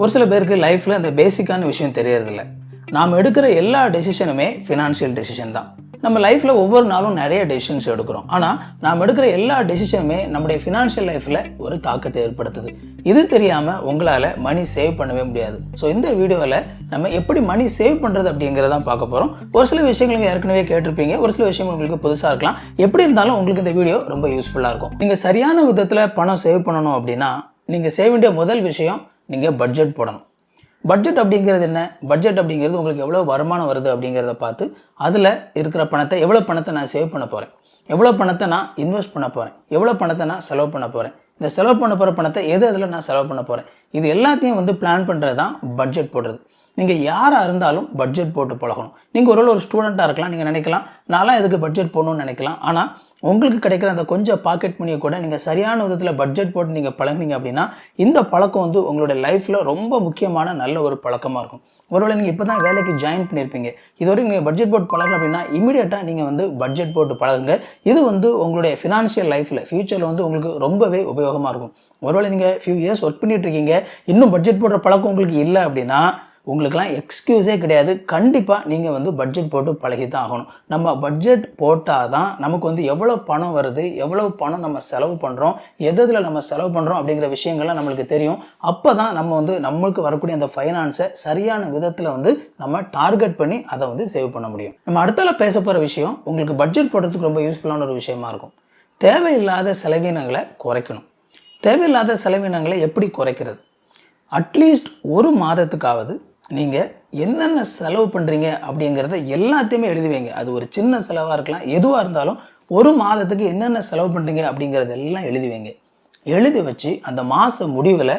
ஒரு சில பேருக்கு லைஃப்பில் அந்த பேசிக்கான விஷயம் தெரியறதில்ல. நாம் எடுக்கிற எல்லா டெசிஷனுமே ஃபினான்ஷியல் டெசிஷன் தான். நம்ம லைஃப்பில் ஒவ்வொரு நாளும் நிறைய டெசிஷன்ஸ் எடுக்கிறோம். ஆனால் நாம் எடுக்கிற எல்லா டெசிஷனுமே நம்முடைய ஃபினான்ஷியல் லைஃப்பில் ஒரு தாக்கத்தை ஏற்படுத்துது. இது தெரியாமல் உங்களால் மணி சேவ் பண்ணவே முடியாது. ஸோ இந்த வீடியோவில் நம்ம எப்படி மணி சேவ் பண்ணுறது அப்படிங்கிறதான் பார்க்க போகிறோம். ஒரு சில விஷயங்கள் ஏற்கனவே கேட்டிருப்பீங்க, ஒரு சில விஷயங்கள் உங்களுக்கு புதுசாக இருக்கலாம். எப்படி இருந்தாலும் உங்களுக்கு இந்த வீடியோ ரொம்ப யூஸ்ஃபுல்லாக இருக்கும். நீங்கள் சரியான விதத்தில் பணம் சேவ் பண்ணணும் அப்படின்னா நீங்கள் செய்ய வேண்டிய முதல் விஷயம், நீங்கள் பட்ஜெட் போடணும். பட்ஜெட் அப்படிங்கிறது என்ன? பட்ஜெட் அப்படிங்கிறது உங்களுக்கு எவ்வளோ வருமானம் வருது அப்படிங்கிறத பார்த்து அதில் இருக்கிற பணத்தை, எவ்வளோ பணத்தை நான் சேவ் பண்ண போகிறேன், எவ்வளோ பணத்தை நான் இன்வெஸ்ட் பண்ண போகிறேன், எவ்வளோ பணத்தை நான் செலவு பண்ண போகிறேன், இந்த செலவு பண்ண போகிற பணத்தை அதில் நான் செலவு பண்ண போகிறேன், இது எல்லாத்தையும் பிளான் பண்ணுறது தான் பட்ஜெட் போடுறது. நீங்கள் யாராக இருந்தாலும் பட்ஜெட் போட்டு பழகணும். நீங்கள் ஒரு ஸ்டூடெண்ட்டாக இருக்கலாம், நீங்கள் நினைக்கலாம் நான்லாம் எதுக்கு பட்ஜெட் போடணும்னு நினைக்கலாம். ஆனால் உங்களுக்கு கிடைக்கிற அந்த கொஞ்சம் பாக்கெட் மணியை கூட நீங்கள் சரியான விதத்தில் பட்ஜெட் போட்டு நீங்கள் பழகுனீங்க அப்படின்னா இந்த பழக்கம் உங்களுடைய லைஃப்பில் ரொம்ப முக்கியமான நல்ல ஒரு பழக்கமாக இருக்கும். ஒருவேளை நீங்கள் இப்போ தான் வேலைக்கு ஜாயின் பண்ணியிருப்பீங்க, இதுவரைக்கும் நீங்கள் பட்ஜெட் போட்டு பழகலாம் அப்படின்னா இமீடியட்டாக நீங்கள் பட்ஜெட் போட்டு பழகுங்க. இது உங்களுடைய ஃபினான்ஷியல் லைஃப்பில் ஃபியூச்சரில் உங்களுக்கு ரொம்பவே உபயோகமாக இருக்கும். ஒருவேளை நீங்கள் ஃபியூ இயர்ஸ் ஒர்க் பண்ணிட்டு இருக்கீங்க, இன்னும் பட்ஜெட் போடுற பழக்கம் உங்களுக்கு இல்லை அப்படின்னா உங்களுக்கெல்லாம் எக்ஸ்கியூஸே கிடையாது. கண்டிப்பாக நீங்கள் பட்ஜெட் போட்டு பழகி தான் ஆகணும். நம்ம பட்ஜெட் போட்டால் தான் நமக்கு எவ்வளோ பணம் வருது, எவ்வளோ பணம் நம்ம செலவு பண்ணுறோம், எதில் நம்ம செலவு பண்ணுறோம் அப்படிங்கிற விஷயங்கள்லாம் நம்மளுக்கு தெரியும். அப்போ தான் நம்ம நம்மளுக்கு வரக்கூடிய அந்த ஃபைனான்ஸை சரியான விதத்தில் நம்ம டார்கெட் பண்ணி அதை சேவ் பண்ண முடியும். நம்ம அடுத்தால பேச போகிற விஷயம் உங்களுக்கு பட்ஜெட் போடுறதுக்கு ரொம்ப யூஸ்ஃபுல்லான ஒரு விஷயமா இருக்கும். தேவையில்லாத செலவினங்களை குறைக்கணும். தேவையில்லாத செலவினங்களை எப்படி குறைக்கிறது? அட்லீஸ்ட் ஒரு மாதத்துக்காவது நீங்கள் என்னென்ன செலவு பண்ணுறீங்க அப்படிங்கிறத எல்லாத்தையுமே எழுதி வைங்க. அது ஒரு சின்ன செலவாக இருக்கலாம், எதுவாக இருந்தாலும் ஒரு மாதத்துக்கு என்னென்ன செலவு பண்ணுறீங்க அப்படிங்கிறது எல்லாம் எழுதி வைங்க. எழுதி வச்சு அந்த மாத முடிவில்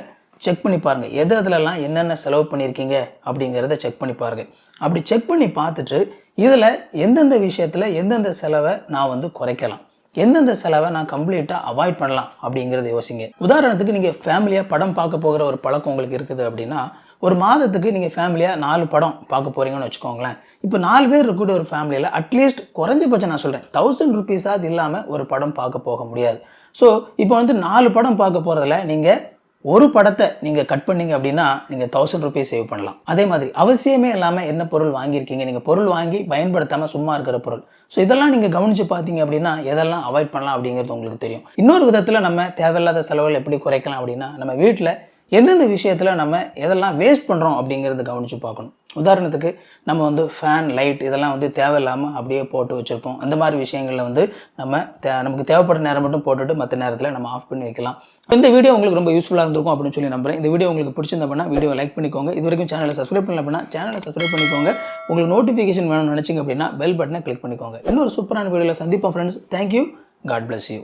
செக் பண்ணி பாருங்கள், அதிலெல்லாம் என்னென்ன செலவு பண்ணியிருக்கீங்க அப்படிங்கிறத செக் பண்ணி பாருங்கள். அப்படி செக் பண்ணி பார்த்துட்டு இதில் எந்தெந்த விஷயத்தில் எந்தெந்த செலவை நான் குறைக்கலாம், எந்தெந்த செலவை நான் கம்ப்ளீட்டாக அவாய்ட் பண்ணலாம் அப்படிங்கிறத யோசிங்க. உதாரணத்துக்கு நீங்கள் ஃபேமிலியாக படம் பார்க்க போகிற ஒரு பழக்கம் உங்களுக்கு இருக்குது அப்படின்னா ஒரு மாதத்துக்கு நீங்கள் ஃபேமிலியாக 4 படம் பார்க்க போகிறீங்கன்னு வச்சுக்கோங்களேன். இப்போ 4 பேர் இருக்கக்கூடிய ஒரு ஃபேமிலியில் அட்லீஸ்ட் குறைஞ்சபட்சம் நான் சொல்கிறேன் 1000 ரூபீஸாவது இல்லாமல் ஒரு படம் பார்க்க போக முடியாது. ஸோ இப்போ 4 படம் பார்க்க போகிறதுல நீங்கள் ஒரு படத்தை நீங்கள் கட் பண்ணீங்க அப்படின்னா நீங்கள் 1000 ரூபீஸ் சேவ் பண்ணலாம். அதே மாதிரி அவசியமே இல்லாமல் என்ன பொருள் வாங்கியிருக்கீங்க, நீங்கள் பொருள் வாங்கி பயன்படுத்தாமல் சும்மா இருக்கிற பொருள், ஸோ இதெல்லாம் நீங்கள் கவனித்து பார்த்தீங்க அப்படின்னா எதெல்லாம் அவாய்ட் பண்ணலாம் அப்படிங்கிறது உங்களுக்கு தெரியும். இன்னொரு விதத்தில் நம்ம தேவையில்லாத செலவுகள் எப்படி குறைக்கலாம் அப்படின்னா நம்ம வீட்டில் எந்தெந்த விஷயத்தில் நம்ம எதெல்லாம் வேஸ்ட் பண்ணுறோம் அப்படிங்கிறத கவனித்து பார்க்கணும். உதாரணத்துக்கு நம்ம ஃபேன், லைட் இதெல்லாம் தேவையில்லாமல் அப்படியே போட்டு வச்சுருப்போம். அந்த மாதிரி விஷயங்களில் நம்ம நமக்கு தேவைப்படுற நேரம் மட்டும் போட்டுட்டு மற்ற நேரத்தில் நம்ம ஆஃப் பண்ணி வைக்கலாம். இந்த வீடியோ உங்களுக்கு ரொம்ப யூஸ்ஃபுல்லாக இருந்திருக்கும் அப்படின்னு சொல்லி நம்புறேன். இந்த வீடியோ உங்களுக்கு பிடிச்சிருந்தா அப்படின்னா வீடியோ லைக் பண்ணிக்கோங்க. இது வரைக்கும் சேனலை சப்ஸ்கிரைப் பண்ணல அப்படின்னா சேனலை சப்ஸ்கிரைப் பண்ணிக்கோங்க. உங்களுக்கு நோட்டிஃபிகேஷன் வேணும்னு நினச்சிங்க அப்படின்னா பெல் பட்டனை கிளிக் பண்ணிக்கோங்க. இன்னொரு சூப்பரான வீடியோவில் சந்திப்போம் friends. Thank you. God bless you.